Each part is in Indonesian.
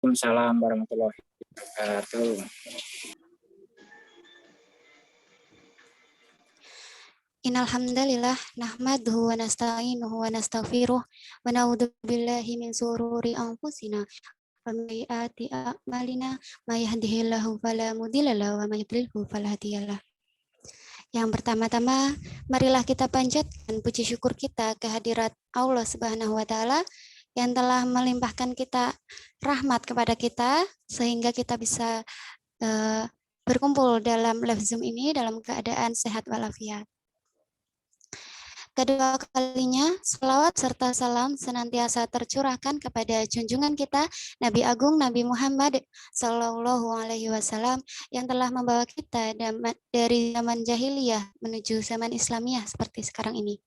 Waalaikumsalam warahmatullahi wabarakatuh. Innal hamdalillah nahmaduhu wa nasta'inuhu wa nastaghfiruh wa na'udzu billahi min shururi anfusina wa min sayyiati a'malina may yahdihillahu fala mudhilla lahu wa may yudlilhu fala hadiyalah. Yang pertama-tama, marilah kita panjatkan puji syukur kita kehadirat Allah Subhanahu wa taala yang telah melimpahkan kita rahmat kepada kita sehingga kita bisa berkumpul dalam live Zoom ini dalam keadaan sehat walafiat. Kedua kalinya, selawat serta salam senantiasa tercurahkan kepada junjungan kita, Nabi Agung Nabi Muhammad Sallallahu Alaihi Wasallam yang telah membawa kita dari zaman jahiliyah menuju zaman Islamiyah seperti sekarang ini.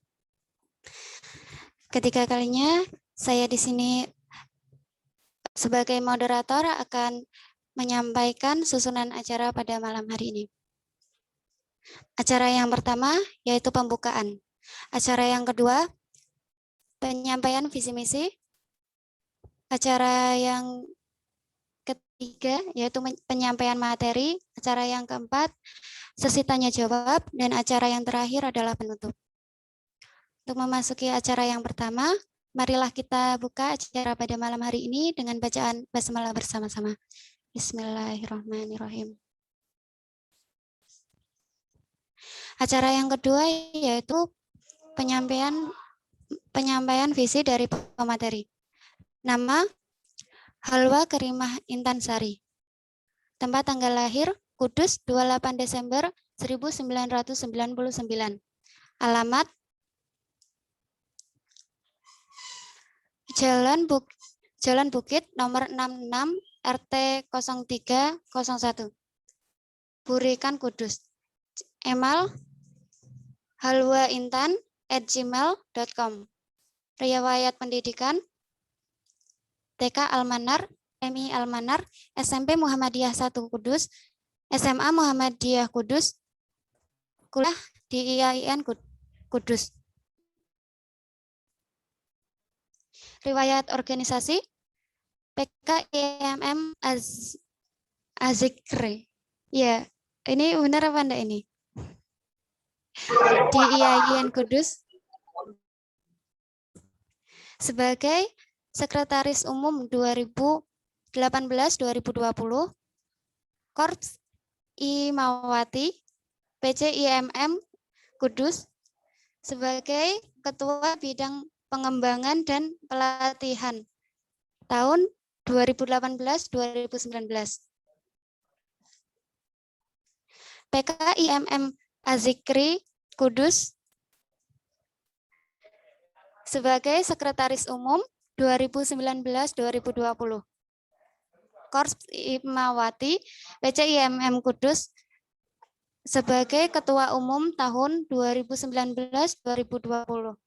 Ketiga kalinya, saya di sini sebagai moderator akan menyampaikan susunan acara pada malam hari ini. Acara yang pertama yaitu pembukaan. Acara yang kedua, penyampaian visi misi. Acara yang ketiga, yaitu penyampaian materi. Acara yang keempat, sesi tanya jawab. Dan acara yang terakhir adalah penutup. Untuk memasuki acara yang pertama, marilah kita buka acara pada malam hari ini dengan bacaan basmalah bersama-sama. Bismillahirrahmanirrahim. Acara yang kedua yaitu penyampaian visi dari pemateri. Nama, Halwa Karimah Intan Sari. Tempat tanggal lahir, Kudus 28 Desember 1999. Alamat, Jalan Bukit nomor 66 RT 0301. Burikan Kudus. Email, halwaintan@gmail.com. Riwayat pendidikan TK Almanar, MI Almanar, SMP Muhammadiyah 1 Kudus, SMA Muhammadiyah Kudus, kuliah di IAIN Kudus. Riwayat organisasi PKIMM Azikri. Ya, ini benar apa enggak ini? Di IAIN Kudus sebagai Sekretaris Umum 2018-2020 Korps Imawati PCIMM Kudus sebagai Ketua Bidang Pengembangan dan Pelatihan tahun 2018-2019. PKIMM Azikri Kudus sebagai Sekretaris Umum 2019-2020. Korps Imawati PCIMM Kudus sebagai Ketua Umum tahun 2019-2020.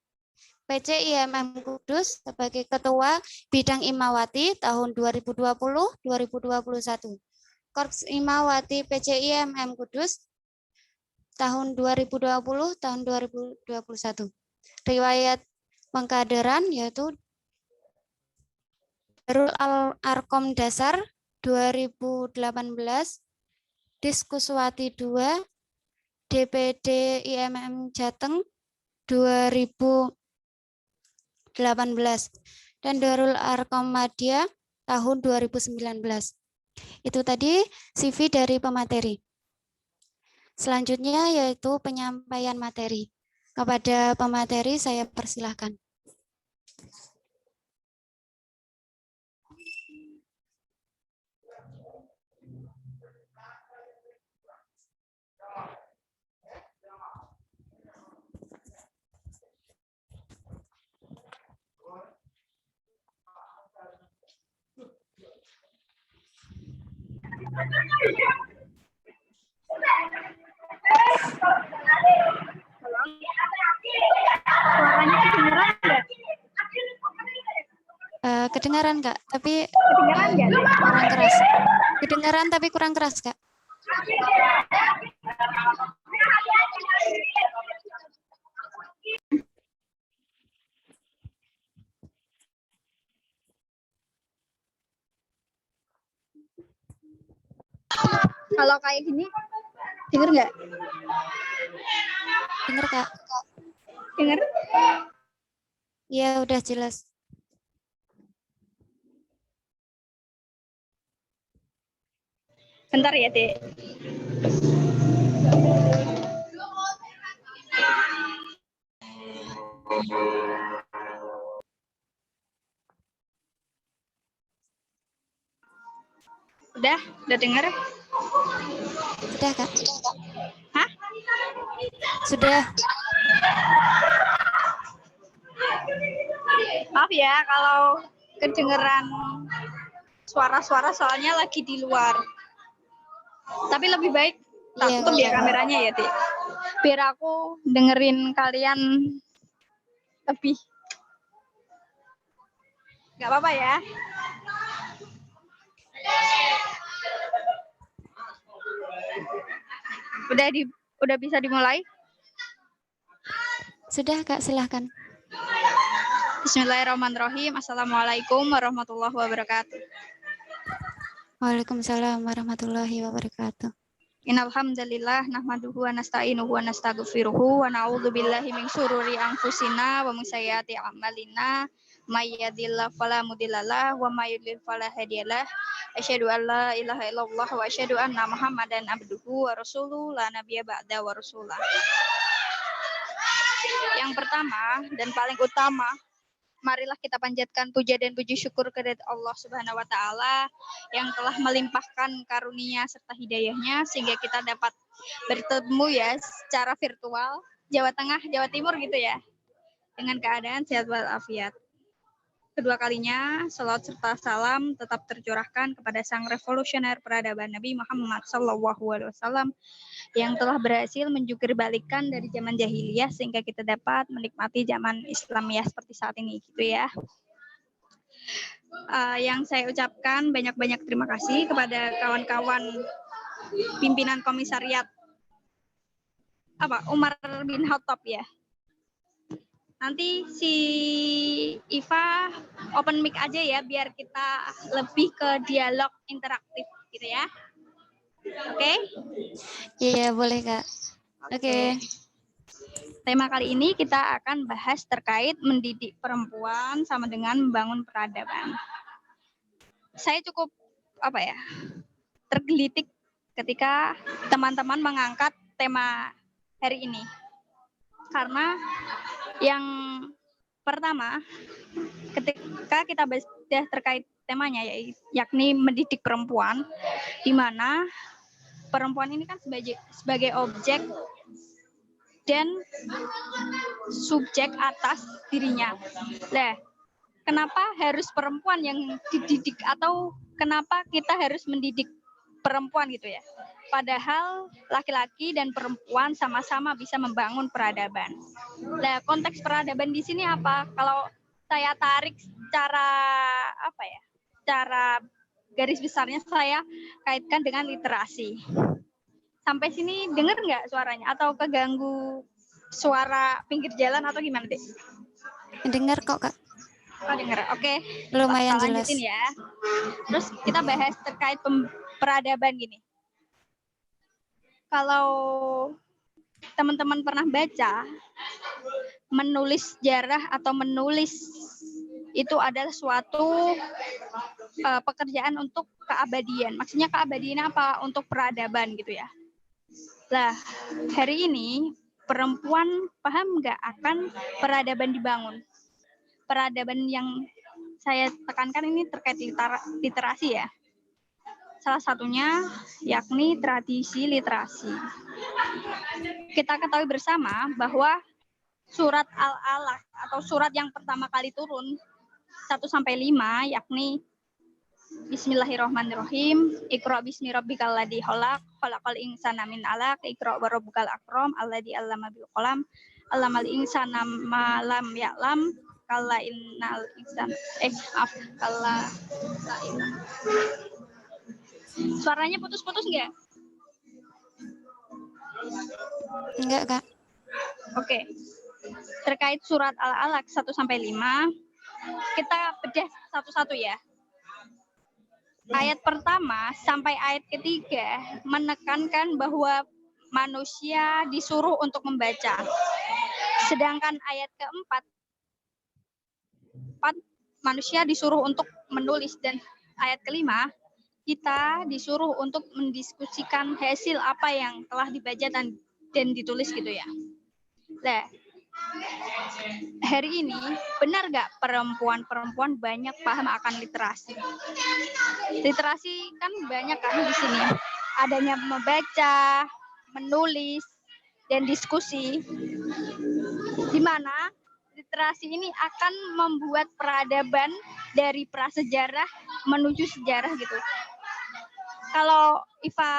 PCIMM Kudus sebagai Ketua Bidang Imawati tahun 2020-2021. Korps Imawati PCIMM Kudus tahun 2020 tahun 2021. Riwayat pengkaderan yaitu Darul Arkom Dasar 2018, Diskuswati 2, DPD IMM Jateng 2018, dan Darul Arkom Madya tahun 2019. Itu tadi CV dari pemateri. Selanjutnya yaitu penyampaian materi. Kepada pemateri saya persilahkan. Kedengaran Kak, tapi kurang keras. Kedengaran tapi kurang keras Kak. Kalau kayak gini, denger nggak? Dengar, Kak? Denger? Ya, udah jelas. Bentar ya, Dek. Udah denger? Sudah, Kak? Hah? Sudah. Maaf ya kalau kedengeran suara-suara soalnya lagi di luar. Tapi lebih baik tak Iya, tutup ya Kak. kameranya ya, Dek. Biar aku dengerin kalian lebih. Nggak apa-apa ya? Udah bisa dimulai? Sudah, Kak, silahkan. Bismillahirrahmanirrahim. Assalamualaikum warahmatullahi wabarakatuh. Waalaikumsalam warahmatullahi wabarakatuh. Innal hamdalillah nahmaduhu wa nasta'inuhu wa nastaghfiruhu wa na'udzu billahi min syururi anfusina wa min sayyiati a'malina may yahdihillahu fala mudhillalah wa may yudlil fala hadiyalah. Asyhadu an la ilaha illallah wa asyhadu anna Muhammadan abduhu wa rasuluhu la nabiyya ba'da wa rasulah. Yang pertama dan paling utama, marilah kita panjatkan puja dan puji syukur kepada Allah Subhanahu wa taala yang telah melimpahkan karunia serta hidayahnya sehingga kita dapat bertemu ya secara virtual Jawa Tengah, Jawa Timur gitu ya. Dengan keadaan sehat walafiat. Kedua kalinya, salawat serta salam tetap tercurahkan kepada sang revolusioner peradaban Nabi Muhammad SAW yang telah berhasil menjungkir balikan dari zaman jahiliyah sehingga kita dapat menikmati zaman Islamiyah seperti saat ini gitu ya. Yang saya ucapkan banyak-banyak terima kasih kepada kawan-kawan pimpinan komisariat Umar bin Khattab ya. Nanti si Iva open mic aja ya biar kita lebih ke dialog interaktif gitu ya. Oke? Iya, boleh, Kak. Oke. Tema kali ini kita akan bahas terkait mendidik perempuan sama dengan membangun peradaban. Saya cukup tergelitik ketika teman-teman mengangkat tema hari ini. Karena yang pertama, ketika kita bahas terkait temanya yakni mendidik perempuan, di mana perempuan ini kan sebagai objek dan subjek atas dirinya. Nah, kenapa harus perempuan yang dididik atau kenapa kita harus mendidik perempuan gitu ya? Padahal laki-laki dan perempuan sama-sama bisa membangun peradaban. Nah, konteks peradaban di sini apa? Kalau saya tarik secara garis besarnya saya kaitkan dengan literasi. Sampai sini dengar nggak suaranya? Atau keganggu suara pinggir jalan atau gimana, Dek? Dengar kok, Kak. Oh, dengar. Oke. Lumayan Kita jelas. lanjutin ya. Terus kita bahas terkait peradaban gini. Kalau teman-teman pernah baca, menulis sejarah atau menulis itu adalah suatu pekerjaan untuk keabadian. Maksudnya keabadian apa? Untuk peradaban gitu ya. Nah, hari ini perempuan paham nggak akan peradaban dibangun? Peradaban yang saya tekankan ini terkait literasi ya. Salah satunya yakni tradisi literasi. Kita ketahui bersama bahwa surat Al-Alaq atau surat yang pertama kali turun 1-5 yakni Bismillahirrahmanirrahim. Iqra bismi rabbikal ladzi khalaq, khalaqal insana min 'alaq, iqra wa rabbukal akram, alladzi 'allama bil qalam, 'allamal insana ma lam ya'lam, kalla innal insana Suaranya putus-putus enggak? Enggak, Kak. Oke. Terkait surat Al-Alaq 1-5, kita bedah satu-satu ya. ayat pertama sampai ayat ketiga menekankan bahwa manusia disuruh untuk membaca. Sedangkan ayat keempat, manusia disuruh untuk menulis, dan ayat kelima, kita disuruh untuk mendiskusikan hasil apa yang telah dibaca dan ditulis gitu ya. Nah, hari ini benar nggak perempuan-perempuan banyak paham akan literasi? Literasi kan banyak kan di sini. Adanya membaca, menulis, dan diskusi. Di mana literasi ini akan membuat peradaban dari prasejarah menuju sejarah gitu. Kalau Iva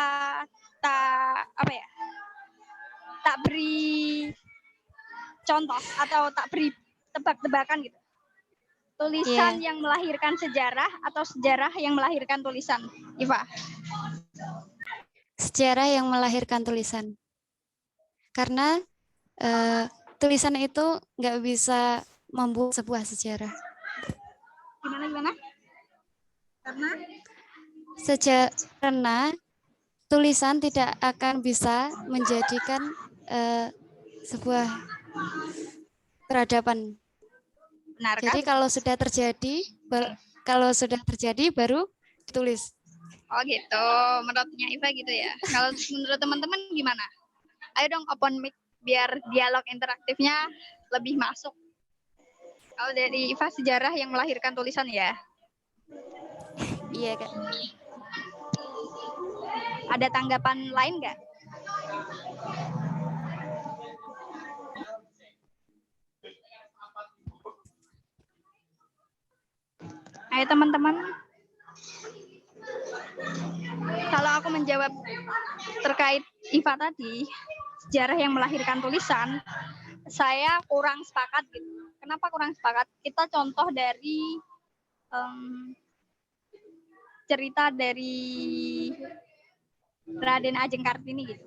tak beri contoh atau tak beri tebak-tebakan gitu. Tulisan yang melahirkan sejarah atau sejarah yang melahirkan tulisan, Iva? Sejarah yang melahirkan tulisan. Karena tulisan itu nggak bisa membuat sebuah sejarah. Gimana? Karena tulisan tidak akan bisa menjadikan sebuah peradaban. Benar, jadi kan? kalau sudah terjadi baru ditulis. Oh gitu, menurutnya Iva gitu ya. Kalau menurut teman-teman gimana? Ayo dong open mic biar dialog interaktifnya lebih masuk. Kalau dari Iva, sejarah yang melahirkan tulisan ya? Iya, Kak. Ada tanggapan lain nggak? Ayo teman-teman. Kalau aku menjawab terkait Iva tadi, sejarah yang melahirkan tulisan, saya kurang sepakat gitu. Kenapa kurang sepakat? Kita contoh dari cerita dari Raden Ajeng Kartini gitu.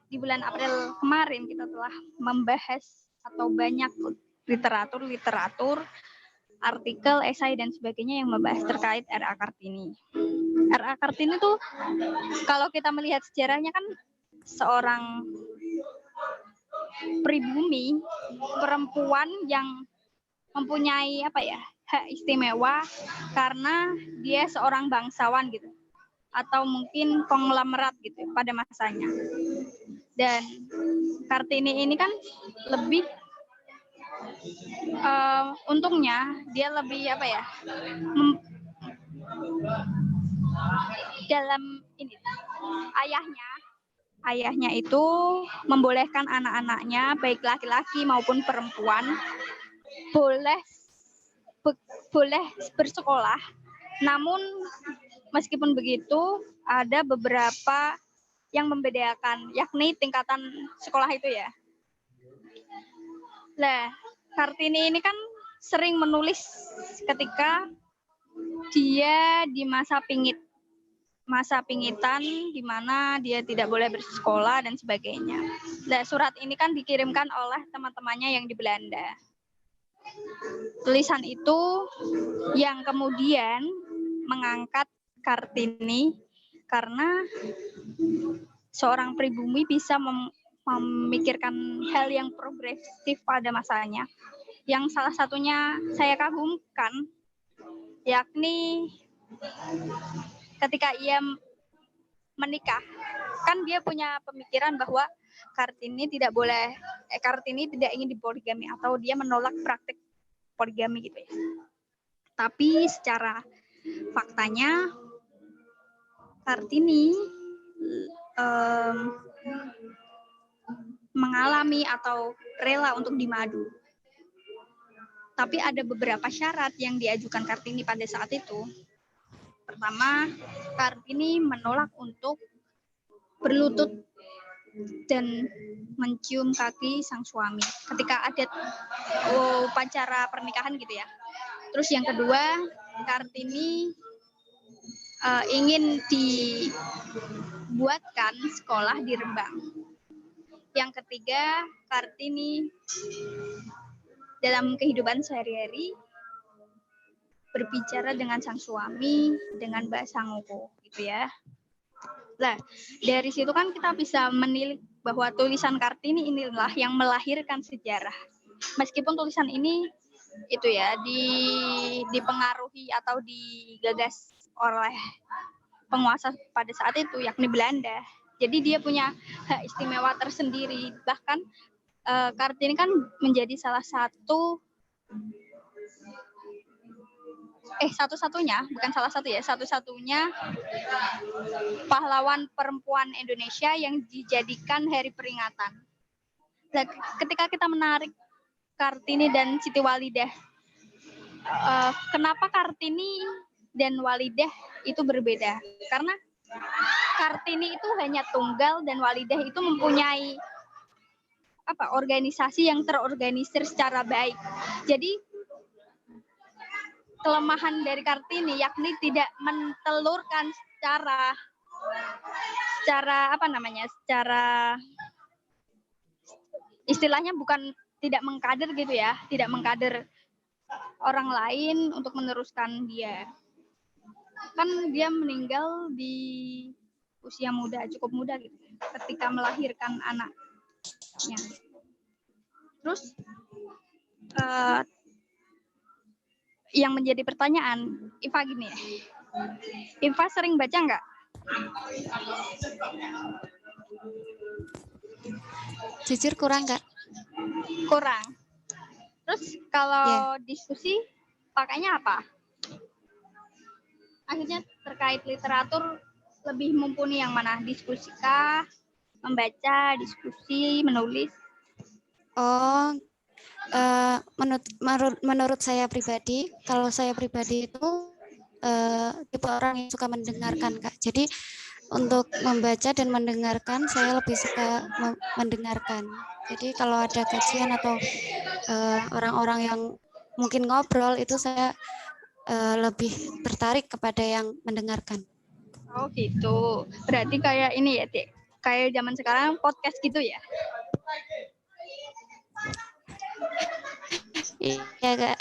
Di bulan April kemarin kita telah membahas atau banyak literatur, artikel, esai, dan sebagainya yang membahas terkait R.A. Kartini. R.A. Kartini tuh kalau kita melihat sejarahnya kan seorang pribumi, perempuan yang mempunyai hak istimewa karena dia seorang bangsawan gitu, atau mungkin konglomerat gitu pada masanya. Dan Kartini ini kan lebih untungnya dia lebih dalam ini ayahnya itu membolehkan anak-anaknya baik laki-laki maupun perempuan boleh bersekolah. Namun meskipun begitu ada beberapa yang membedakan, yakni tingkatan sekolah itu ya. Nah, Kartini ini kan sering menulis ketika dia di masa pingitan di mana dia tidak boleh bersekolah dan sebagainya. Nah, surat ini kan dikirimkan oleh teman-temannya yang di Belanda. Tulisan itu yang kemudian mengangkat Kartini karena seorang pribumi bisa memikirkan hal yang progresif pada masanya. Yang salah satunya saya kagumkan, yakni ketika ia menikah, kan dia punya pemikiran bahwa Kartini tidak ingin dipoligami atau dia menolak praktik poligami gitu ya. Tapi secara faktanya Kartini mengalami atau rela untuk dimadu. Tapi ada beberapa syarat yang diajukan Kartini pada saat itu. Pertama, Kartini menolak untuk berlutut dan mencium kaki sang suami ketika ada upacara pernikahan gitu ya. Terus yang kedua, Kartini ingin dibuatkan sekolah di Rembang. Yang ketiga, Kartini dalam kehidupan sehari-hari berbicara dengan sang suami dengan bahasa ngoko gitu ya. Nah, dari situ kan kita bisa menilik bahwa tulisan Kartini inilah yang melahirkan sejarah. Meskipun tulisan ini itu ya dipengaruhi atau digagas oleh penguasa pada saat itu yakni Belanda. Jadi dia punya hak istimewa tersendiri. Bahkan Kartini kan menjadi salah satu satu-satunya, bukan salah satu ya, satu-satunya pahlawan perempuan Indonesia yang dijadikan hari peringatan. Nah, ketika kita menarik Kartini dan Siti Walidah, kenapa Kartini dan Walidah itu berbeda? Karena Kartini itu hanya tunggal dan Walidah itu mempunyai organisasi yang terorganisir secara baik. Jadi kelemahan dari Kartini yakni tidak mentelurkan secara istilahnya bukan tidak mengkader gitu ya, tidak mengkader orang lain untuk meneruskan dia. Kan dia meninggal di usia muda, cukup muda gitu, ketika melahirkan anaknya. Terus yang menjadi pertanyaan, Iva gini ya. Iva sering baca nggak? Jujur kurang, Kak. Kurang. Terus kalau diskusi pakainya apa? Akhirnya terkait literatur lebih mumpuni yang mana? Diskusi kah? Membaca, diskusi, menulis? Oh, menurut saya pribadi, kalau saya pribadi itu tipe orang yang suka mendengarkan, Kak. Jadi untuk membaca dan mendengarkan, saya lebih suka mendengarkan. Jadi kalau ada kajian atau orang-orang yang mungkin ngobrol, itu saya lebih tertarik kepada yang mendengarkan. Oh gitu. Berarti kayak ini ya, Dek. Kayak zaman sekarang podcast gitu ya? Iya, Kak.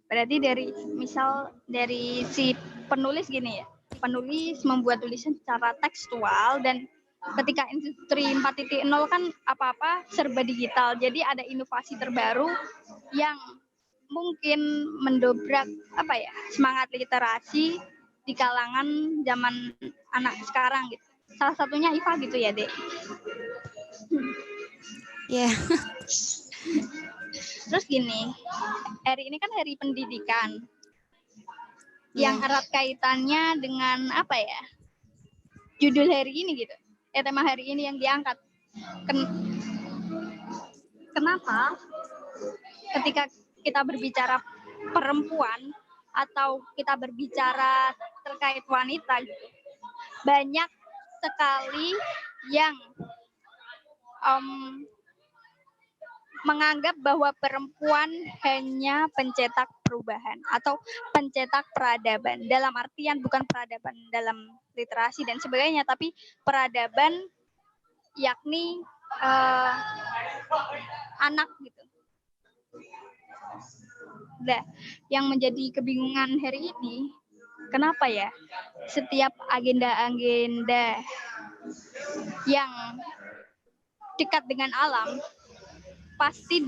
Berarti dari si penulis gini ya. Penulis membuat tulisan secara tekstual dan ketika industri 4.0 kan apa-apa serba digital. Jadi ada inovasi terbaru yang mungkin mendobrak semangat literasi di kalangan zaman anak sekarang gitu. Salah satunya Iva gitu ya, Dek. Iya. Yeah. Terus gini, hari ini kan hari pendidikan. Yang erat kaitannya dengan judul hari ini gitu. Tema hari ini yang diangkat. Kenapa ketika kita berbicara perempuan atau kita berbicara terkait wanita gitu, banyak sekali yang menganggap bahwa perempuan hanya pencetak perubahan atau pencetak peradaban. Dalam artian bukan peradaban dalam literasi dan sebagainya, tapi peradaban yakni anak gitu. Nah, yang menjadi kebingungan hari ini, kenapa ya setiap agenda-agenda yang dekat dengan alam pasti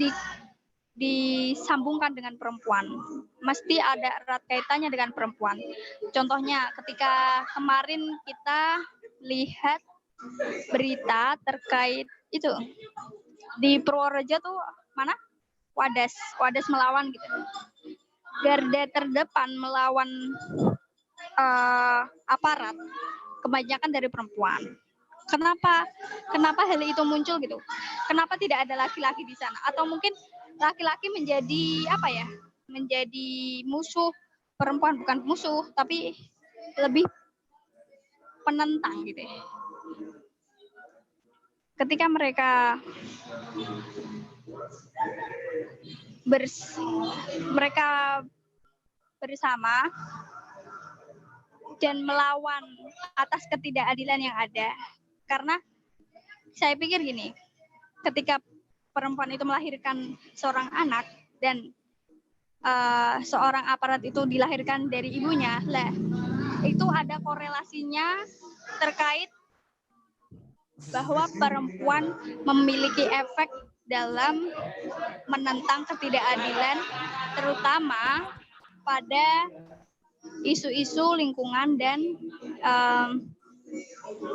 disambungkan dengan perempuan. Mesti ada erat kaitannya dengan perempuan. Contohnya ketika kemarin kita lihat berita terkait itu di Purworejo tuh mana? Wadas melawan gitu. Garda terdepan melawan aparat kebanyakan dari perempuan. Kenapa hal itu muncul gitu? Kenapa tidak ada laki-laki di sana? Atau mungkin laki-laki menjadi menjadi musuh perempuan, bukan musuh tapi lebih penentang gitu ya. Ketika mereka bersama dan melawan atas ketidakadilan yang ada. Karena saya pikir gini, ketika perempuan itu melahirkan seorang anak dan seorang aparat itu dilahirkan dari ibunya, lah itu ada korelasinya terkait bahwa perempuan memiliki efek dalam menentang ketidakadilan, terutama pada isu-isu lingkungan dan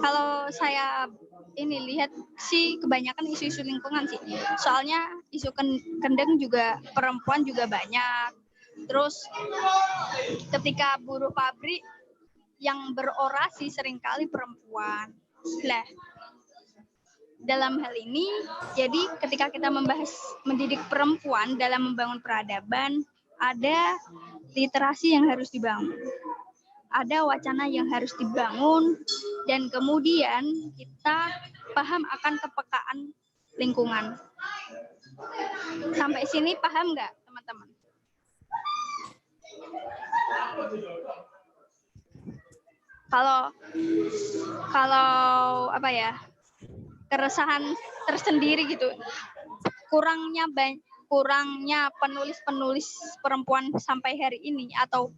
kalau saya ini lihat sih kebanyakan isu-isu lingkungan sih. Soalnya isu kendeng juga perempuan juga banyak. Terus ketika buruh pabrik yang berorasi seringkali perempuan. Lah, dalam hal ini, jadi ketika kita membahas mendidik perempuan dalam membangun peradaban, ada literasi yang harus dibangun. Ada wacana yang harus dibangun, dan kemudian kita paham akan kepekaan lingkungan. Sampai sini paham nggak, teman-teman? Kalau apa ya, keresahan tersendiri gitu, kurangnya penulis-penulis perempuan sampai hari ini, atau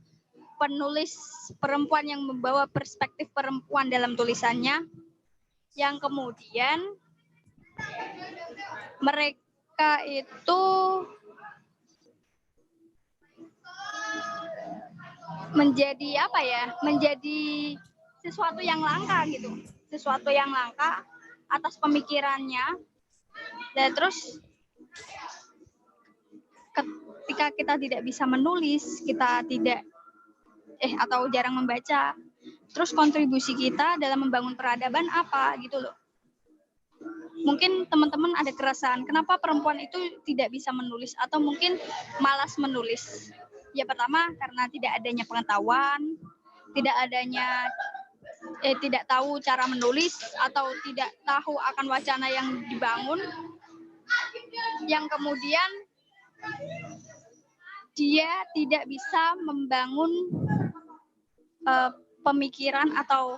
penulis perempuan yang membawa perspektif perempuan dalam tulisannya, yang kemudian mereka itu menjadi apa ya, menjadi sesuatu yang langka gitu, sesuatu yang langka atas pemikirannya. Dan terus ketika kita tidak bisa menulis, kita tidak atau jarang membaca, terus kontribusi kita dalam membangun peradaban apa gitu loh. Mungkin teman-teman ada keresahan kenapa perempuan itu tidak bisa menulis atau mungkin malas menulis. Ya pertama karena tidak adanya pengetahuan, tidak tahu cara menulis atau tidak tahu akan wacana yang dibangun, yang kemudian dia tidak bisa membangun pemikiran atau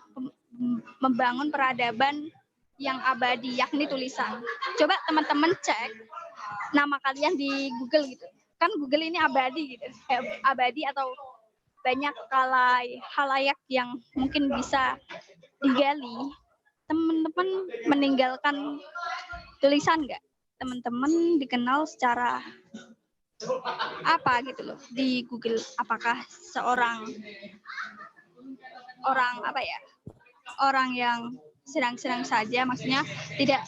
membangun peradaban yang abadi, yakni tulisan. Coba teman-teman cek nama kalian di Google gitu. Kan Google ini abadi gitu. Abadi atau banyak halayak yang mungkin bisa digali. Teman-teman meninggalkan tulisan nggak? Teman-teman dikenal secara apa gitu loh di Google? Apakah seorang orang yang sedang-sedang saja, maksudnya tidak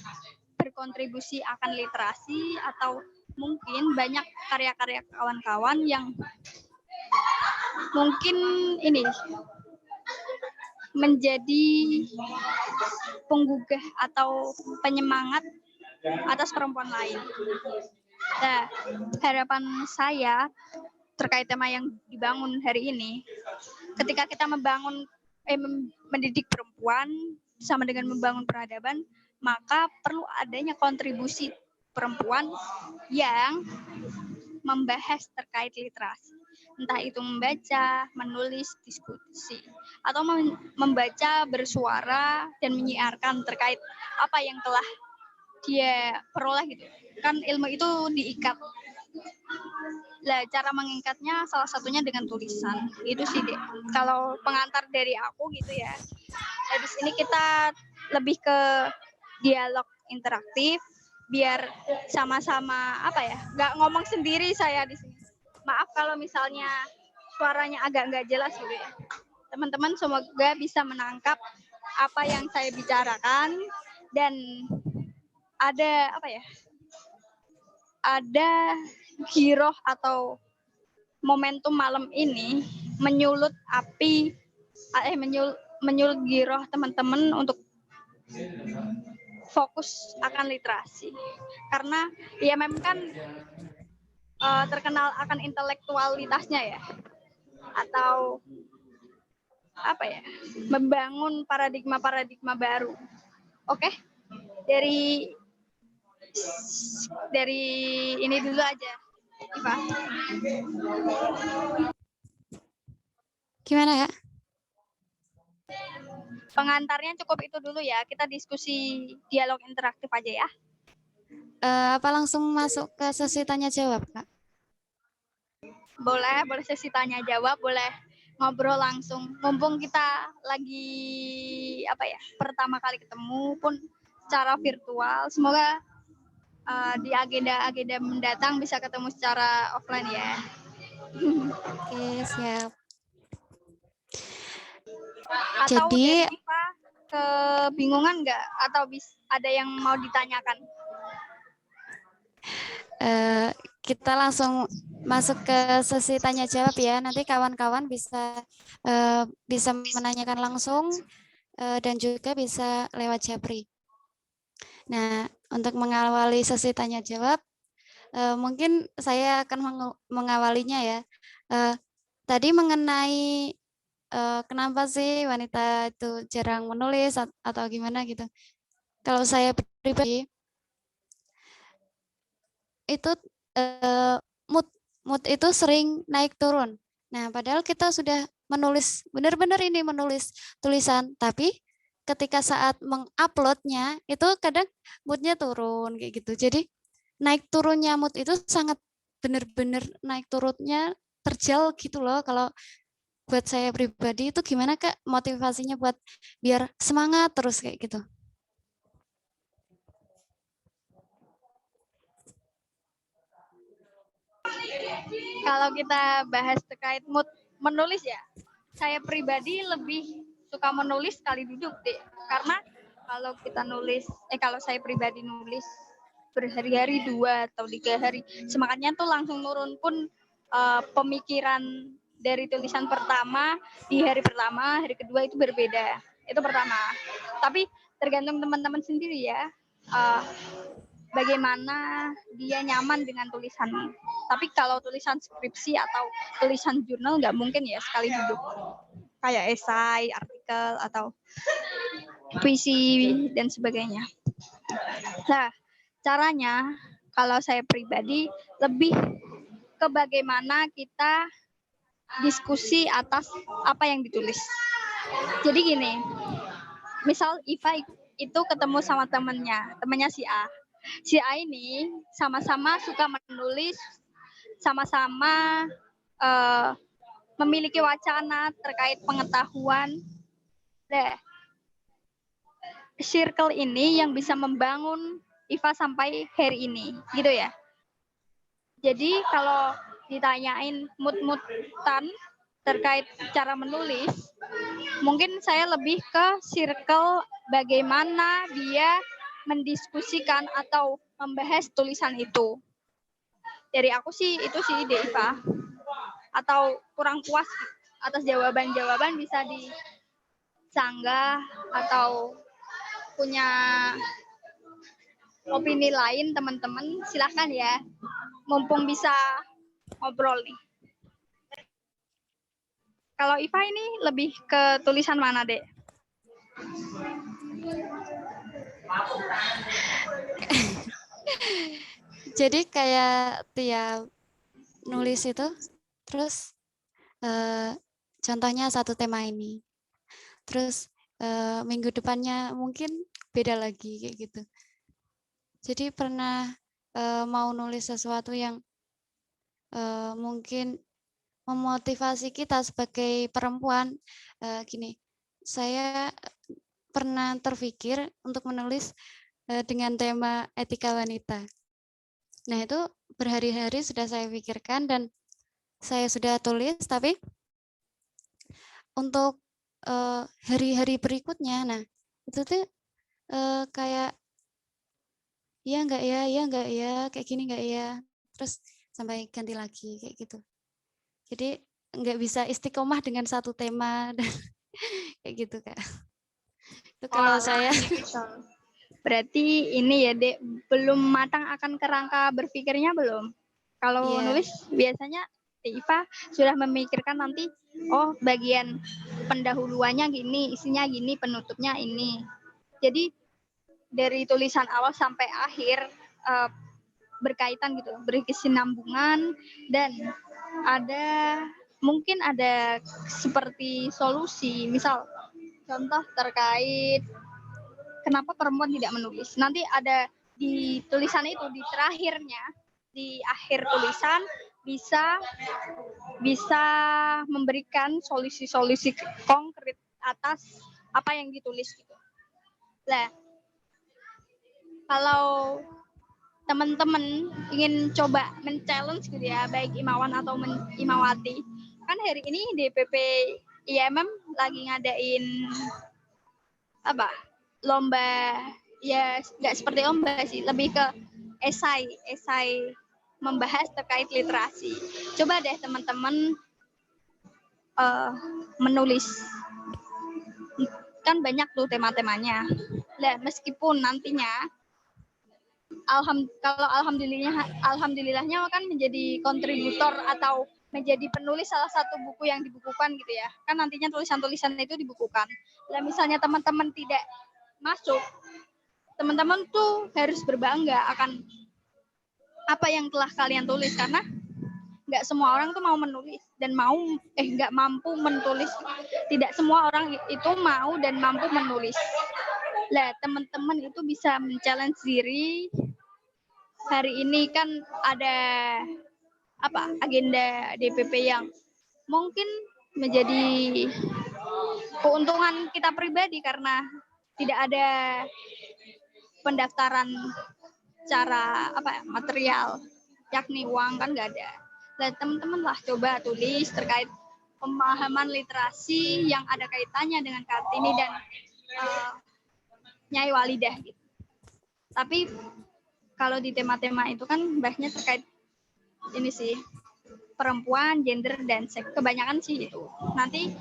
berkontribusi akan literasi, atau mungkin banyak karya-karya kawan-kawan yang mungkin ini menjadi penggugah atau penyemangat atas perempuan lain. Nah, harapan saya terkait tema yang dibangun hari ini, ketika kita mendidik perempuan sama dengan membangun peradaban, maka perlu adanya kontribusi perempuan yang membahas terkait literasi. Entah itu membaca, menulis, diskusi, atau membaca, bersuara, dan menyiarkan terkait apa yang telah dia peroleh gitu. Kan ilmu itu diikat. Lah, cara mengikatnya salah satunya dengan tulisan. Itu sih deh. Kalau pengantar dari aku gitu ya. Nah, di sini kita lebih ke dialog interaktif biar sama-sama nggak ngomong sendiri saya di sini. Maaf kalau misalnya suaranya agak nggak jelas gitu ya. Teman-teman semoga bisa menangkap apa yang saya bicarakan, dan ada giroh atau momentum malam ini menyulut giroh teman-teman untuk fokus akan literasi, karena ya memang kan terkenal akan intelektualitasnya ya, atau membangun paradigma baru. Oke, dari ini dulu aja, Iva. Gimana ya? Pengantarnya cukup itu dulu ya, kita diskusi dialog interaktif aja ya. Apa langsung masuk ke sesi tanya jawab, Kak? boleh sesi tanya jawab, boleh ngobrol langsung. Mumpung kita lagi pertama kali ketemu pun secara virtual. Semoga di agenda-agenda mendatang bisa ketemu secara offline ya. Oke, siap. Atau Jadi, dari IPA kebingungan nggak? Atau ada yang mau ditanyakan? kita langsung masuk ke sesi tanya jawab ya. Nanti kawan-kawan bisa menanyakan langsung dan juga bisa lewat Japri. Nah, untuk mengawali sesi tanya jawab, mungkin saya akan mengawalinya ya. Tadi mengenai kenapa sih wanita itu jarang menulis atau gimana gitu. Kalau saya pribadi itu mood itu sering naik turun. Nah, padahal kita sudah menulis, benar-benar ini menulis tulisan, tapi ketika saat menguploadnya itu kadang moodnya turun kayak gitu. Jadi naik turunnya mood itu sangat benar-benar naik turunnya terjal gitu loh. Kalau buat saya pribadi itu gimana Kak motivasinya buat biar semangat terus kayak gitu? Kalau kita bahas terkait mood menulis ya, saya pribadi lebih suka menulis sekali duduk deh. Karena kalau saya pribadi nulis berhari-hari 2 atau 3 hari, semangatnya tuh langsung nurun pun pemikiran dari tulisan pertama di hari pertama, hari kedua itu berbeda. Itu pertama. Tapi tergantung teman-teman sendiri ya. Bagaimana dia nyaman dengan tulisannya. Tapi kalau tulisan skripsi atau tulisan jurnal nggak mungkin ya sekali duduk. Kayak esai, artikel, atau puisi, dan sebagainya. Nah, caranya kalau saya pribadi lebih ke bagaimana kita diskusi atas apa yang ditulis. Jadi gini, misal Iva itu ketemu sama temannya si A. Si A ini sama-sama suka menulis, sama-sama memiliki wacana terkait pengetahuan. Nah, circle ini yang bisa membangun Iva sampai hari ini, gitu ya. Jadi kalau ditanyain mood-moodan terkait cara menulis, mungkin saya lebih ke circle bagaimana dia mendiskusikan atau membahas tulisan itu. Dari aku sih itu sih Deva. Atau kurang puas atas jawaban-jawaban bisa disanggah atau punya opini lain teman-teman, silahkan ya. Mumpung bisa ngobrol nih. Kalau Iva ini lebih ke tulisan mana, Dek? Jadi kayak tiap nulis itu, terus contohnya satu tema ini, terus minggu depannya mungkin beda lagi kayak gitu. Jadi pernah mau nulis sesuatu yang mungkin memotivasi kita sebagai perempuan. Gini, saya pernah terpikir untuk menulis dengan tema etika wanita. Nah, itu berhari-hari sudah saya pikirkan dan saya sudah tulis, tapi untuk hari-hari berikutnya, nah itu tuh kayak ya enggak ya, kayak gini enggak ya, terus sampai ganti lagi kayak gitu. Jadi enggak bisa istiqomah dengan satu tema dan kayak gitu Kak. Itu kalau saya. Berarti ini ya Dek, belum matang akan kerangka berpikirnya belum? Kalau nulis biasanya Iva sudah memikirkan nanti, oh bagian pendahuluannya gini, isinya gini, penutupnya ini. Jadi dari tulisan awal sampai akhir berkaitan gitu, berkesinambungan, dan mungkin ada seperti solusi, misal contoh terkait kenapa perempuan tidak menulis. Nanti ada di tulisan itu, di terakhirnya, di akhir tulisan bisa memberikan solusi-solusi konkret atas apa yang ditulis gitu. Nah, kalau teman-teman ingin coba men-challenge gitu ya, baik Imawan atau Imawati, kan hari ini DPP IMM lagi ngadain apa? Lomba, ya nggak seperti lomba sih, lebih ke esai membahas terkait literasi. Coba deh teman-teman menulis, kan banyak tuh tema-temanya. Nah, meskipun nantinya kalau alhamdulillahnya kan menjadi kontributor atau menjadi penulis salah satu buku yang dibukukan gitu ya, kan nantinya tulisan-tulisan itu dibukukan. Nah, misalnya teman-teman tidak masuk, teman-teman tuh harus berbangga akan apa yang telah kalian tulis, karena nggak semua orang tuh mau menulis dan nggak mampu menulis. Tidak semua orang itu mau dan mampu menulis. Lah, teman-teman itu bisa men-challenge diri. Hari ini kan ada agenda DPP yang mungkin menjadi keuntungan kita pribadi karena tidak ada pendaftaran cara material, yakni uang, kan nggak ada. Dan teman-teman lah coba tulis terkait pemahaman literasi yang ada kaitannya dengan Kartini dan Nyai Walidah gitu. Tapi kalau di tema-tema itu kan bahasnya terkait ini sih, perempuan, gender, dan seks. Kebanyakan sih itu. Nanti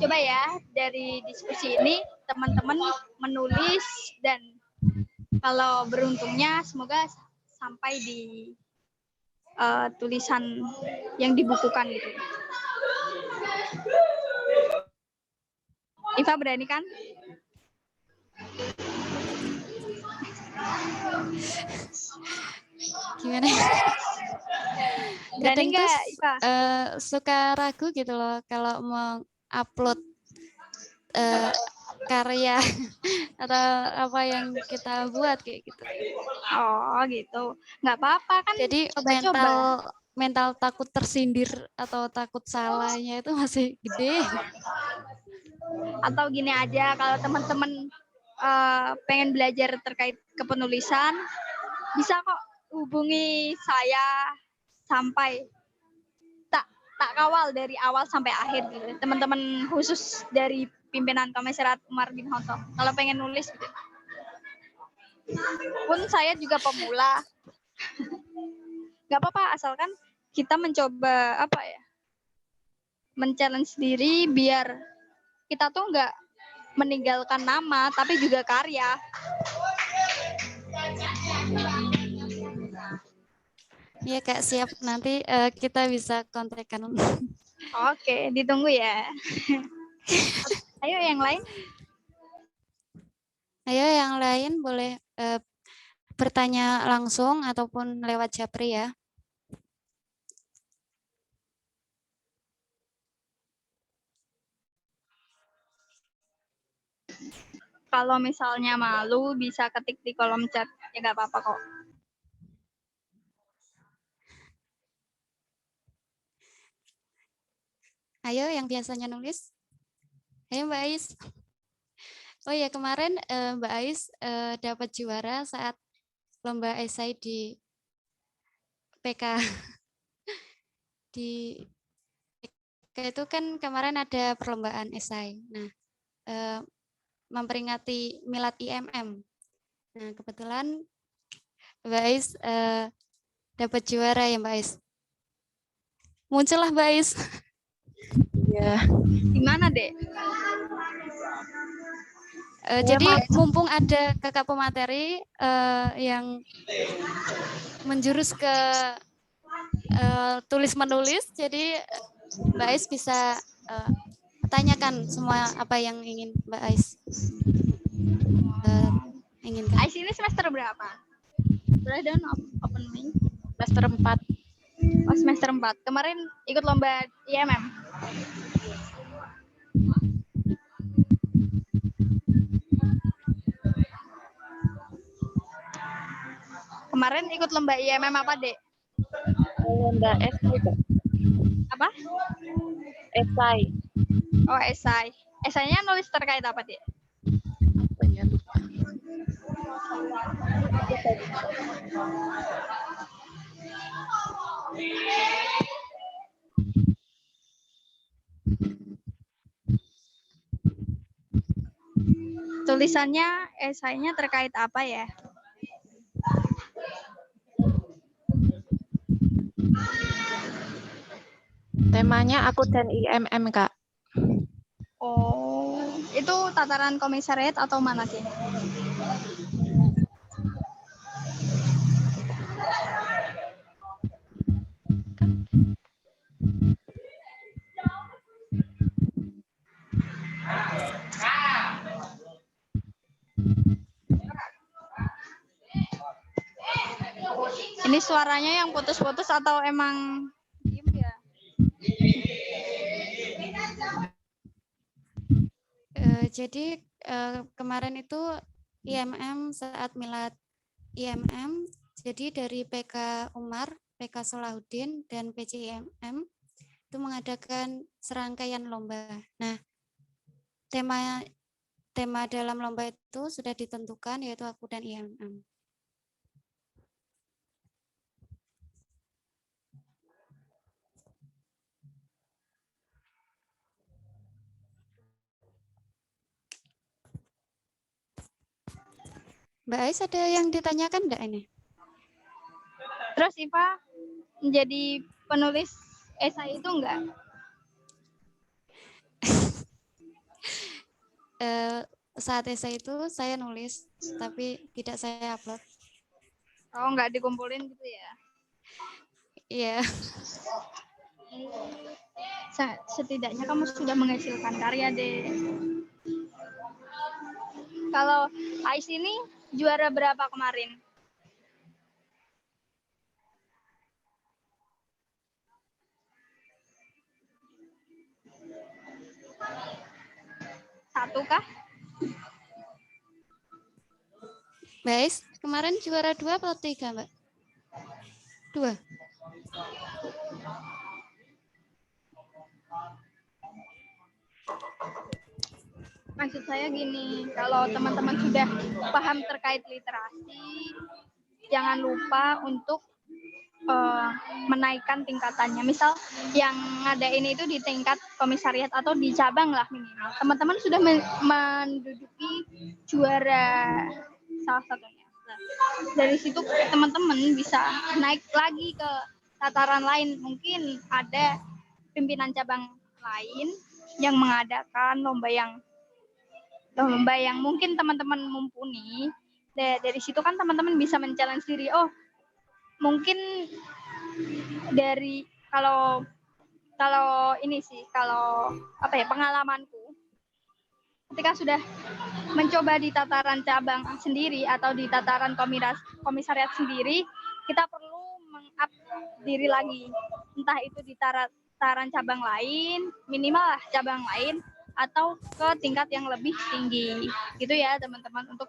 coba ya dari diskusi ini teman-teman menulis, dan kalau beruntungnya semoga sampai di tulisan yang dibukukan gitu. Iva berani kan? Gimana? Berani Kadang tuh nggak, Iva? suka ragu gitu loh kalau mau upload karya atau apa yang kita buat kayak gitu. Oh gitu, nggak apa-apa kan. Jadi mental takut tersindir atau takut salahnya itu masih gede. Atau gini aja, kalau teman-teman pengen belajar terkait kepenulisan, bisa kok hubungi saya sampai tak kawal dari awal sampai akhir gitu. Teman-teman khusus dari pimpinan Komisariat Umar bin Khattab kalau pengen nulis gitu. Pun saya juga pemula. Nggak apa-apa, asalkan kita mencoba men-challenge diri biar kita tuh nggak meninggalkan nama tapi juga karya. Iya Kak, siap. Nanti kita bisa kontekan. Oke, ditunggu ya. Ayo yang lain. Ayo yang lain boleh bertanya langsung ataupun lewat Japri ya. Kalau misalnya malu bisa ketik di kolom chat, ya nggak apa-apa kok. Ayo yang biasanya nulis. Ayo Mbak Ais. Oh ya, kemarin Mbak Ais dapat juara saat lomba esai di PK. Di PK itu kan kemarin ada perlombaan esai. Nah, memperingati Milad IMM. Nah, kebetulan Mbak Ais dapat juara ya Mbak Ais. Muncullah Mbak Ais. Ya. Gimana, Dek? Jadi mumpung ada kakak pemateri yang menjurus ke tulis menulis, jadi Mbak Ais bisa tanyakan semua apa yang ingin Mbak Ais inginkan. Ais ini semester berapa? Boleh dong open mic. Semester 4. Oh, semester 4. Kemarin ikut lomba IMM. Kemarin ikut lomba IMM apa, Dek? lomba esai, Kak. Apa? Esai. Oh, esai. Esainya nulis terkait apa, Dik? Apa ya, lupa. Tulisannya esainya terkait apa ya? Temanya aku dan IMM, Kak. Oh, itu tataran komisariat atau mana, Dik? Ini suaranya yang putus-putus atau emang diem ya? Jadi kemarin itu IMM saat milad IMM, jadi dari PK Umar, PK Salahuddin, dan PCIMM itu mengadakan serangkaian lomba. Nah, tema dalam lomba itu sudah ditentukan, yaitu aku dan IMM. Mbak Ais, ada yang ditanyakan enggak ini? Terus Iva menjadi penulis esai itu enggak? Saat esai itu saya nulis, tapi tidak saya upload. Oh, enggak dikumpulin gitu ya? Iya. Setidaknya kamu sudah menghasilkan karya deh. Kalau Ais ini juara berapa kemarin? Satu kah? Mbak Ais, kemarin juara 2 atau 3, Mbak? 2. Maksud saya gini, kalau teman-teman sudah paham terkait literasi, jangan lupa untuk menaikkan tingkatannya. Misal yang ngadain itu di tingkat komisariat atau di cabang lah minimal. Teman-teman sudah menduduki juara salah satunya. Nah, dari situ teman-teman bisa naik lagi ke tataran lain. Mungkin ada pimpinan cabang lain yang mengadakan lomba yang mungkin teman-teman mumpuni. Dari situ kan teman-teman bisa men-challenge diri. Oh, mungkin dari kalau ini sih, kalau apa ya, pengalamanku ketika sudah mencoba di tataran cabang sendiri atau di tataran komisariat sendiri, kita perlu meng-up diri lagi, entah itu di tataran cabang lain, minimal lah cabang lain, atau ke tingkat yang lebih tinggi gitu ya teman-teman, untuk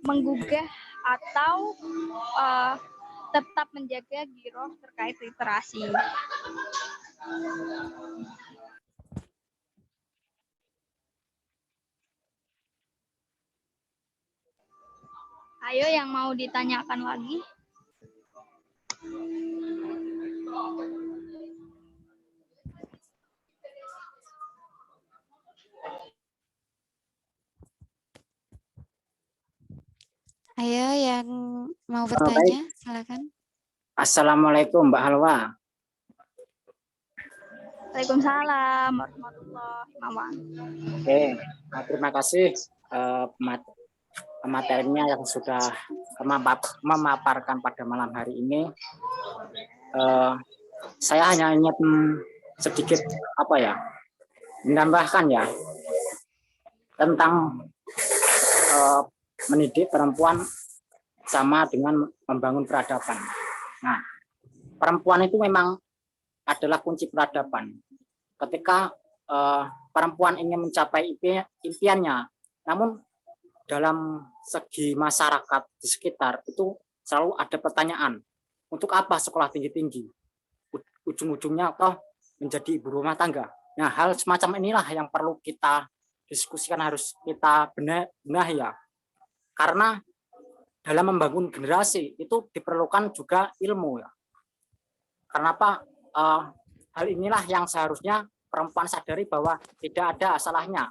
menggugah atau tetap menjaga giroh terkait literasi. Ayo yang mau ditanyakan lagi. Ayo yang mau bertanya, silakan. Assalamualaikum Mbak Halwa. Waalaikumsalam warahmatullahi wabarakatuh. Oke, terima kasih materinya yang sudah memaparkan pada malam hari ini. Saya hanya ingin sedikit menambahkan ya tentang mendidik perempuan sama dengan membangun peradaban. Nah, perempuan itu memang adalah kunci peradaban. Ketika perempuan ingin mencapai impiannya, namun dalam segi masyarakat di sekitar itu selalu ada pertanyaan, untuk apa sekolah tinggi-tinggi? ujung-ujungnya toh menjadi ibu rumah tangga. Nah, hal semacam inilah yang perlu kita diskusikan, harus kita benahi ya. Karena dalam membangun generasi itu diperlukan juga ilmu ya. Kenapa hal inilah yang seharusnya perempuan sadari bahwa tidak ada salahnya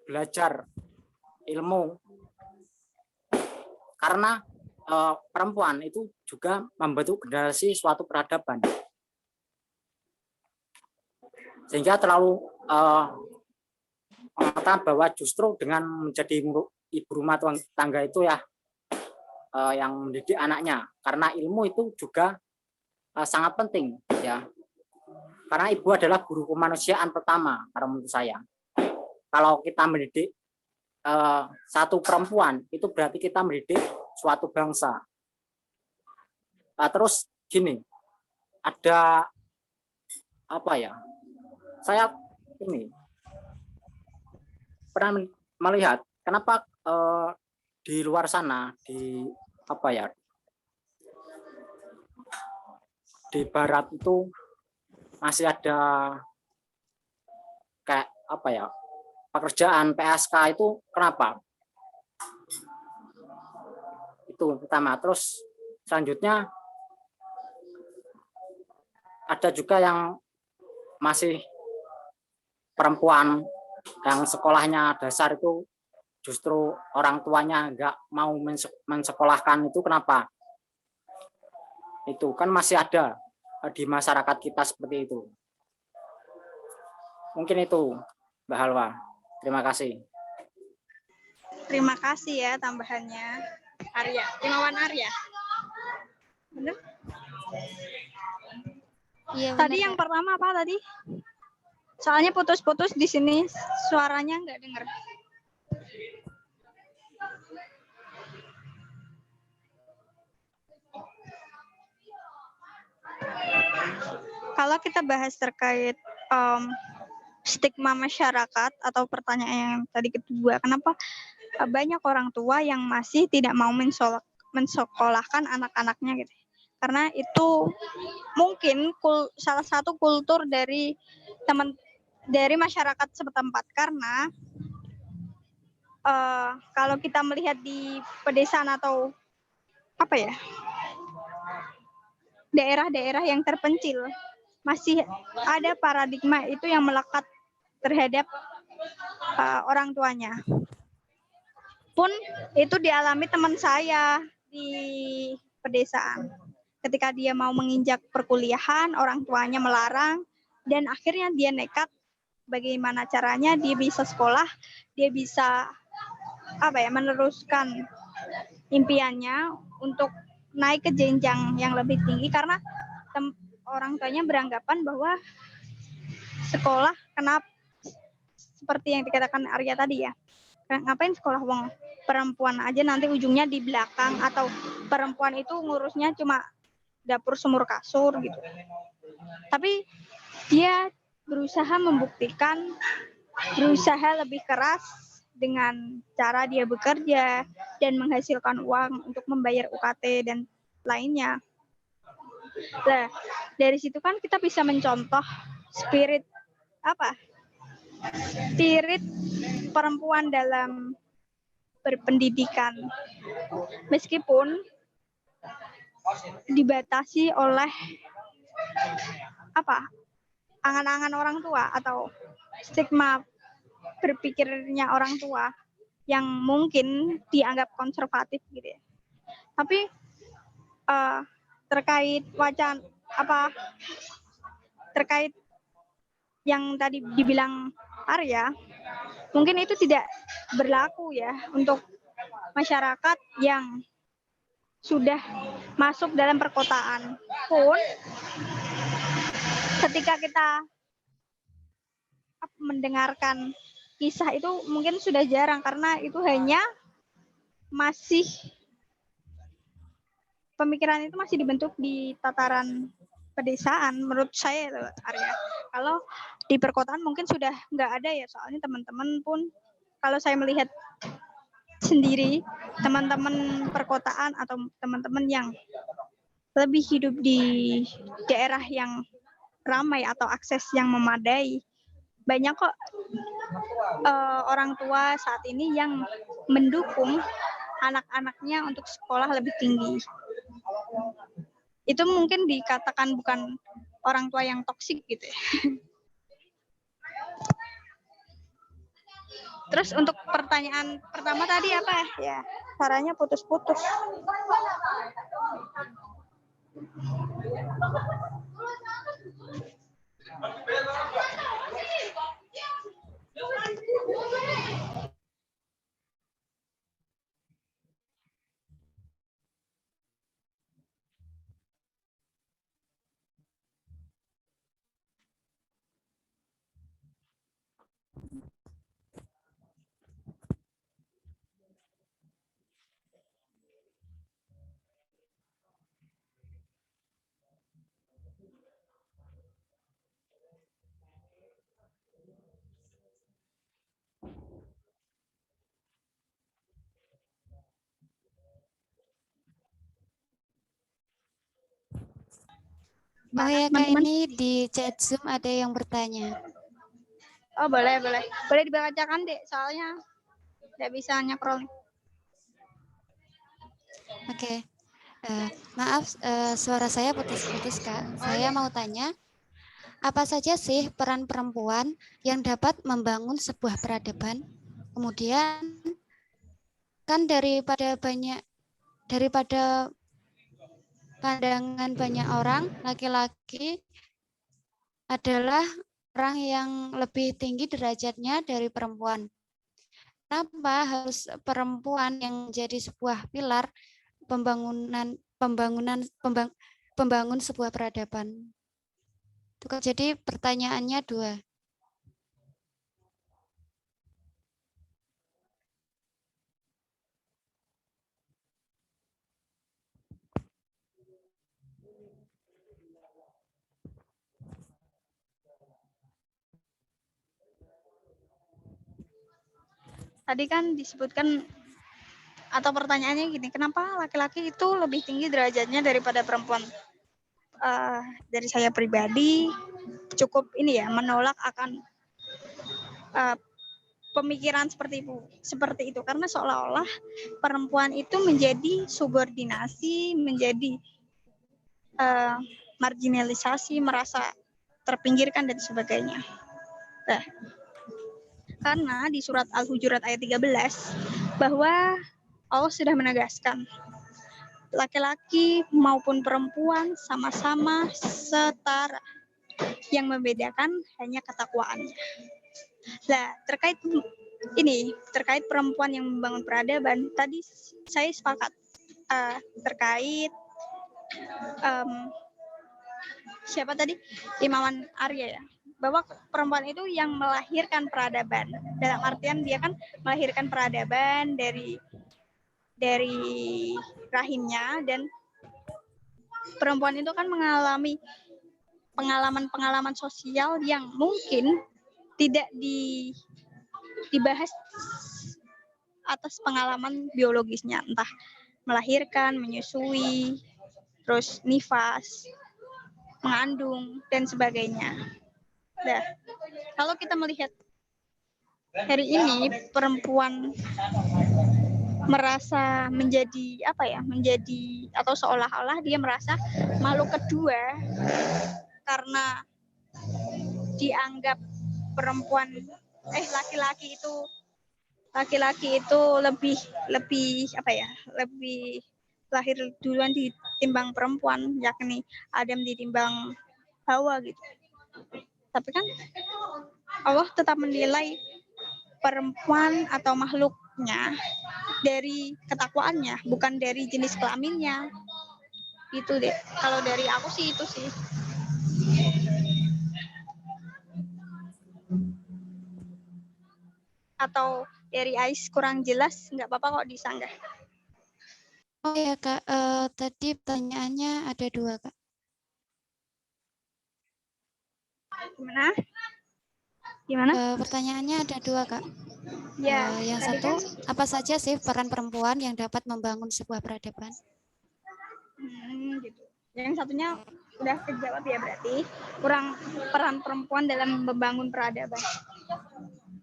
belajar ilmu, karena perempuan itu juga membentuk generasi suatu peradaban. Sehingga terlalu mengatakan bahwa justru dengan menjadi ibu rumah tangga itu ya yang mendidik anaknya, karena ilmu itu juga sangat penting ya. Karena ibu adalah guru kemanusiaan pertama kalau menurut saya. Kalau kita mendidik satu perempuan, itu berarti kita mendidik suatu bangsa. Terus gini, ada apa ya? Saya ini pernah melihat kenapa di luar sana, di apa ya, di barat itu masih ada kayak apa ya, pekerjaan PSK itu kenapa? Itu pertama. Terus selanjutnya ada juga yang masih perempuan yang sekolahnya dasar itu justru orang tuanya nggak mau mensekolahkan, itu kenapa? Itu kan masih ada di masyarakat kita seperti itu. Mungkin itu, Mbak Halwa. Terima kasih. Terima kasih ya tambahannya, Arya. Imawan Arya. Benar? Iya, Tadi benar, yang Kak. pertama apa tadi? Soalnya putus-putus di sini, suaranya nggak dengar. Kalau kita bahas terkait stigma masyarakat atau pertanyaan yang tadi kedua, kenapa banyak orang tua yang masih tidak mau mensekolahkan anak-anaknya gitu? Karena itu mungkin salah satu kultur dari masyarakat setempat. Karena kalau kita melihat di pedesaan atau apa ya, daerah-daerah yang terpencil, masih ada paradigma itu yang melekat terhadap orang tuanya. Pun itu dialami teman saya di pedesaan. Ketika dia mau menginjak perkuliahan, orang tuanya melarang, dan akhirnya dia nekat. Bagaimana caranya dia bisa sekolah, dia bisa meneruskan impiannya untuk naik ke jenjang yang lebih tinggi, karena orang tuanya beranggapan bahwa sekolah, kenapa seperti yang dikatakan Arya tadi ya, ngapain sekolah, wong perempuan aja nanti ujungnya di belakang, atau perempuan itu ngurusnya cuma dapur sumur kasur gitu. Tapi dia berusaha membuktikan, berusaha lebih keras dengan cara dia bekerja dan menghasilkan uang untuk membayar UKT dan lainnya. Nah, dari situ kan kita bisa mencontoh spirit perempuan dalam berpendidikan, meskipun dibatasi oleh angan-angan orang tua atau stigma berpikirnya orang tua yang mungkin dianggap konservatif gitu ya. Tapi terkait yang tadi dibilang Arya, mungkin itu tidak berlaku ya untuk masyarakat yang sudah masuk dalam perkotaan. Pun ketika kita mendengarkan kisah itu mungkin sudah jarang, karena itu hanya masih pemikiran itu masih dibentuk di tataran pedesaan, menurut saya itu, Arya. Kalau di perkotaan mungkin sudah nggak ada ya, soalnya teman-teman pun, kalau saya melihat sendiri, teman-teman perkotaan atau teman-teman yang lebih hidup di daerah yang ramai atau akses yang memadai. Banyak kok orang tua saat ini yang mendukung anak-anaknya untuk sekolah lebih tinggi. Itu mungkin dikatakan bukan orang tua yang toksik gitu ya. Terus untuk pertanyaan pertama tadi apa ya? Suaranya putus-putus. Oh ya Kak, teman-teman? ini di chat Zoom ada yang bertanya. Oh boleh. Boleh dibacakan dek, soalnya tidak bisa nyekrol. Oke. Maaf, suara saya putus-putus Kak. Saya mau tanya, apa saja sih peran perempuan yang dapat membangun sebuah peradaban? Kemudian kan daripada pandangan banyak orang, laki-laki adalah orang yang lebih tinggi derajatnya dari perempuan. Kenapa harus perempuan yang jadi sebuah pilar pembangun sebuah peradaban? Jadi pertanyaannya dua. Tadi kan disebutkan atau pertanyaannya gini, kenapa laki-laki itu lebih tinggi derajatnya daripada perempuan? Dari saya pribadi cukup ini ya, menolak akan pemikiran seperti itu karena seolah-olah perempuan itu menjadi subordinasi, menjadi marginalisasi, merasa terpinggirkan dan sebagainya. Nah, karena di surat Al-Hujurat ayat 13 bahwa Allah sudah menegaskan laki-laki maupun perempuan sama-sama setara. Yang membedakan hanya ketakwaannya. Nah, terkait perempuan yang membangun peradaban, tadi saya sepakat terkait siapa tadi? Imawan Arya ya, bahwa perempuan itu yang melahirkan peradaban. Dalam artian dia kan melahirkan peradaban dari rahimnya, dan perempuan itu kan mengalami pengalaman-pengalaman sosial yang mungkin tidak dibahas atas pengalaman biologisnya, entah melahirkan, menyusui, terus nifas, mengandung, dan sebagainya. Nah, kalau kita melihat hari ini perempuan merasa menjadi atau seolah-olah dia merasa makhluk kedua karena dianggap laki-laki itu lebih lahir duluan ditimbang perempuan, yakni Adam ditimbang Hawa gitu. Tapi kan Allah tetap menilai perempuan atau makhluknya dari ketakwaannya, bukan dari jenis kelaminnya. Itu deh. Kalau dari aku sih itu sih. Atau dari Ais kurang jelas, nggak apa-apa kok disanggah. Oh ya Kak, tadi pertanyaannya ada dua Kak. Gimana? Pertanyaannya ada dua Kak. Ya, yang satu, apa saja sih peran perempuan yang dapat membangun sebuah peradaban? Gitu. Yang satunya udah kejawab ya, berarti kurang peran perempuan dalam membangun peradaban.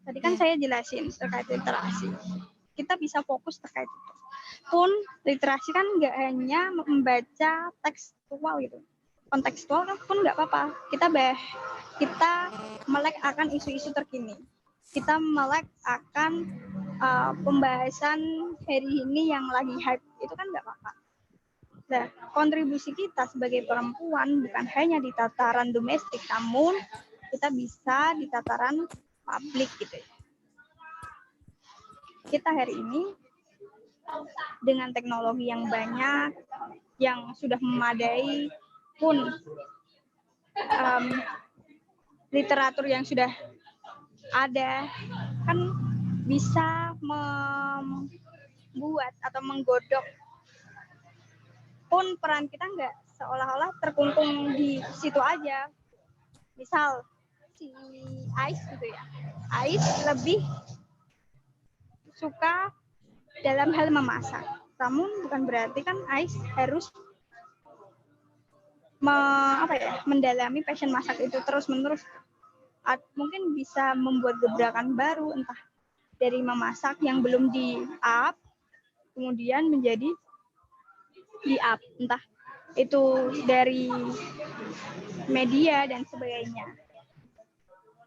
Tadi kan Ya. saya jelasin terkait literasi. Kita bisa fokus terkait itu. Pun literasi kan nggak hanya membaca tekstual gitu. Kontekstual kan pun nggak apa-apa. Kita melek akan isu-isu terkini. Kita melek akan pembahasan hari ini yang lagi hype, itu kan nggak apa-apa. Nah, kontribusi kita sebagai perempuan bukan hanya di tataran domestik, namun kita bisa di tataran publik gitu ya. Kita hari ini dengan teknologi yang banyak, yang sudah memadai, pun literatur yang sudah ada, kan bisa membuat atau menggodok. Pun peran kita nggak seolah-olah terkungkung di situ aja. Misal si Ais gitu ya, Ais lebih suka dalam hal memasak. Namun bukan berarti kan Ais harus mendalami passion masak itu terus-menerus. Mungkin bisa membuat gebrakan baru, entah dari memasak yang belum di-up, kemudian menjadi di-up, entah itu dari media dan sebagainya.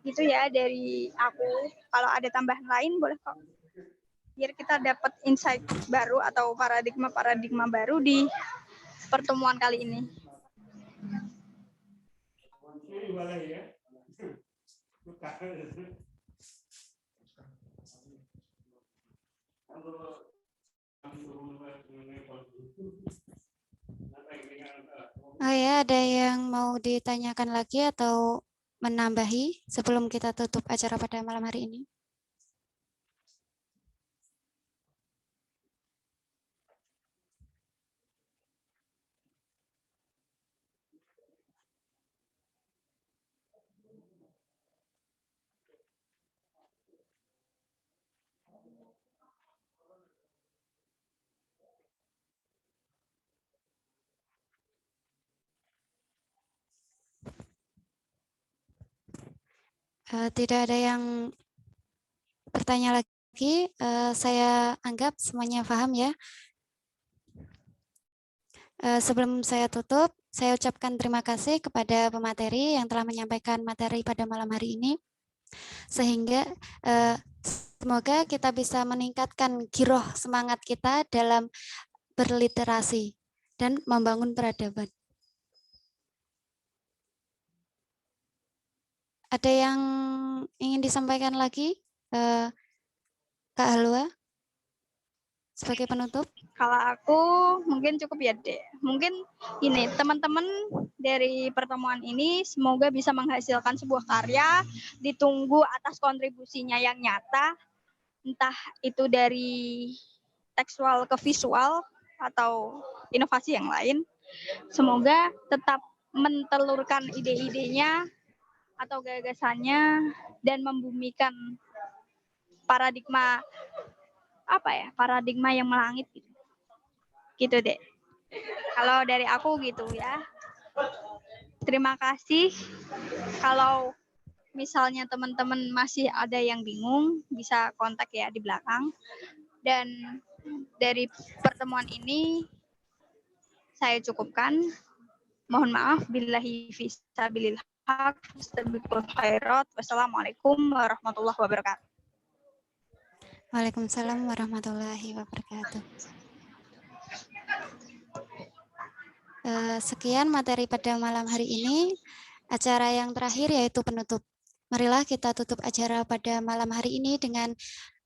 Itu ya dari aku. Kalau ada tambahan lain boleh kok. Biar kita dapat insight baru atau paradigma baru di pertemuan kali ini. Oh ya, ada yang mau ditanyakan lagi atau menambahi sebelum kita tutup acara pada malam hari ini? Tidak ada yang bertanya lagi. Saya anggap semuanya paham ya. Sebelum saya tutup, saya ucapkan terima kasih kepada pemateri yang telah menyampaikan materi pada malam hari ini. Sehingga semoga kita bisa meningkatkan giroh semangat kita dalam berliterasi dan membangun peradaban. Ada yang ingin disampaikan lagi, Kak Halwa, sebagai penutup? Kalau aku mungkin cukup ya, Dek. Mungkin ini teman-teman dari pertemuan ini semoga bisa menghasilkan sebuah karya, ditunggu atas kontribusinya yang nyata, entah itu dari tekstual ke visual atau inovasi yang lain. Semoga tetap mentelurkan ide-idenya atau gagasannya dan membumikan paradigma paradigma yang melangit gitu deh. Kalau dari aku gitu ya. Terima kasih. Kalau misalnya teman-teman masih ada yang bingung, bisa kontak ya di belakang. Dan dari pertemuan ini saya cukupkan. Mohon maaf, billahi fisabilil haq, astaghfirul khairat. Wassalamualaikum warahmatullahi wabarakatuh. Waalaikumsalam warahmatullahi wabarakatuh. Sekian materi pada malam hari ini. Acara yang terakhir yaitu penutup. Marilah kita tutup acara pada malam hari ini dengan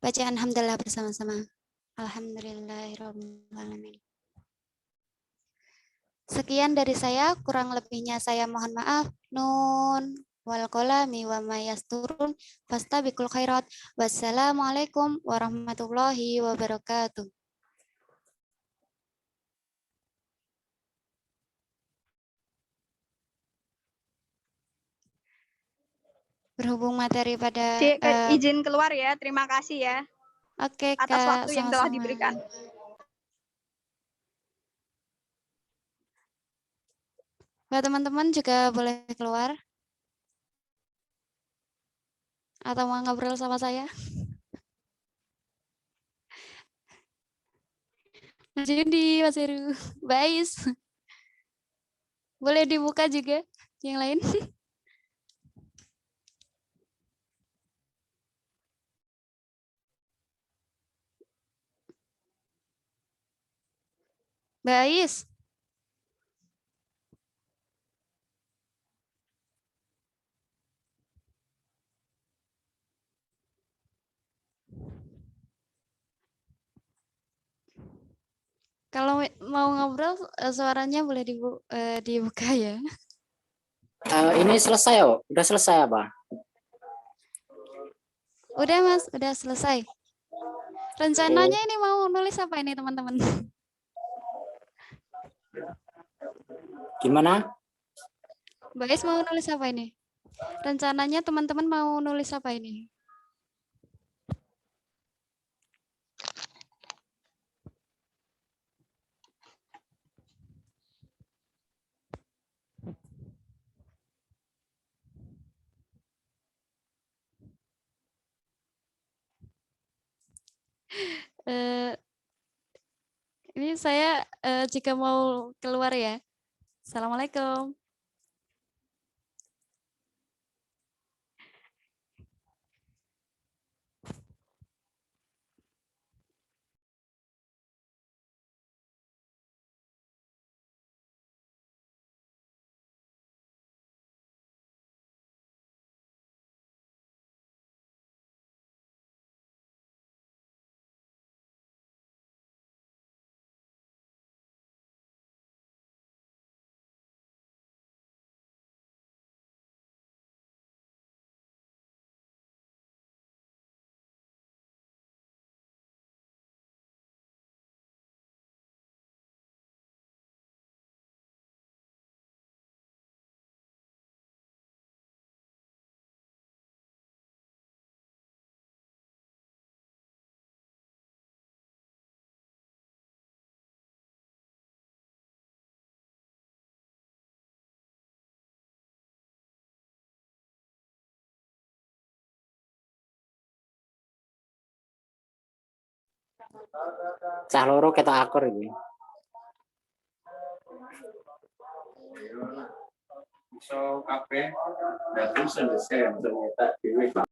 bacaan hamdalah bersama-sama. Alhamdulillahirabbil alamin. Sekian dari saya, kurang lebihnya saya mohon maaf. Nun wal qalami wa ma yasturun fastabiqul khairat. Wassalamualaikum warahmatullahi wabarakatuh. Berhubung materi pada izin keluar ya, terima kasih ya. Oke, atas Kak, waktu yang telah sama-sama. diberikan. Buat teman-teman juga boleh keluar atau mau ngobrol sama saya. Mas Yundi, Mas Heru, Bais. Boleh dibuka juga yang lain. Bais. Kalau mau ngobrol suaranya boleh dibuka ya. Ini selesai oh, udah selesai apa? Udah Mas, udah selesai. Rencananya ini mau nulis apa ini teman-teman? Gimana? Bais mau nulis apa ini? Rencananya teman-teman mau nulis apa ini? Eh, ini saya jika mau keluar ya. Assalamualaikum. Cah loro ketok akur iki. So kabeh dadi selesai ternyata dhewe